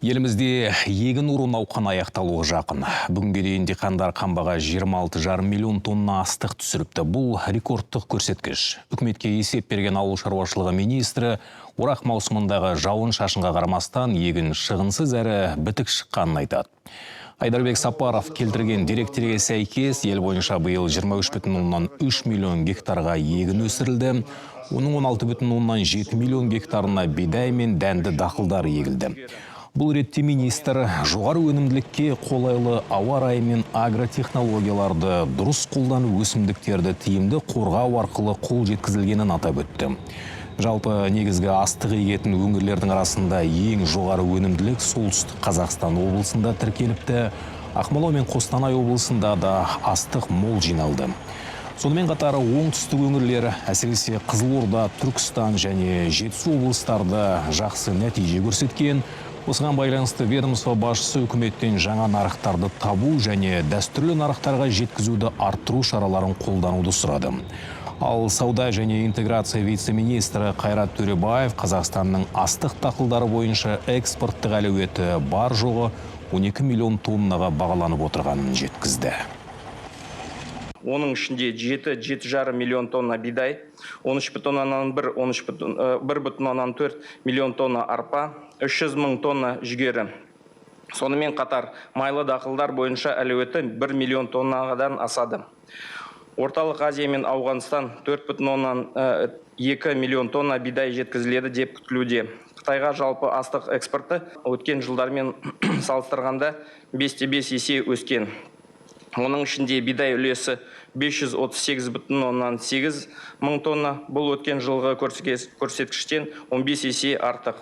Елімізде егін ору науқаны аяқталуға жақын. Бүгінге дейін диқандар қамбаға 26,5 миллион тонна астық түсіріпті. Бұл рекордтық көрсеткіш. Үкіметке есеп берген ауыл шаруашылығы министрі орақ маусымындағы жауын шашынға қарамастан егін шығынсыз әрі бітік шыққанын айтады. Айдарбек Сапаров келтірген деректерге сәйкес, ел бойынша биыл 23,3 миллион гектарға егін өсірілді. Оның 16,7 миллион гектарына бидай мен дәнді дақылдар егілді. Бұл ретте министр жоғары өнімділікке қолайлы ауа райы мен агротехнологияларды дұрыс қолдану өсімдіктерді тиімді қорғау арқылы қол жеткізілгенін атап өтті. Жалпы негізгі астық егетін өңірлердің арасында ең жоғары өнімділік солтүстік Қазақстан облысында тіркеліпті. Ақмола мен Қостанай облысында да астық мол жиналды. Сонымен қатар оңтүстік өңірлер, әсіресе Қызылорда, Түркістан және Жетісу облыстарда жақсы нәтиже көрсеткен. Осыған байланысты ведомство басшысы үкіметтен жаңа нарықтарды табу және дәстүрлі нарықтарға жеткізуді арттыру шараларын қолдануды сұрады. Ал сауда және интеграция вице-министрі Қайрат Төребаев Қазақстанның астық дақылдары бойынша экспорттық әлеуеті бар жоғы 12 миллион тоннаға бағаланып отырғанын жеткізді. Оның ішінде 7,5 миллион тонна бидай, 1,4 миллион тонна арпа, 300 мың тонна жүгері. Сонымен қатар майлы дақылдар бойынша әлеуеті 1 миллион тоннадан асады. Орталық Азия мен Ауғанстан 4,2 миллион тонна бидай жеткізіледі деп күтілуде. Қытайға жалпы астық экспорты өткен жылдармен салыстырғанда 5,5 есе өскен. Оның ішінде бидай үлесі 538,8 мың тонна, бұл өткен жылғы көрсеткіштен 15 есе артық.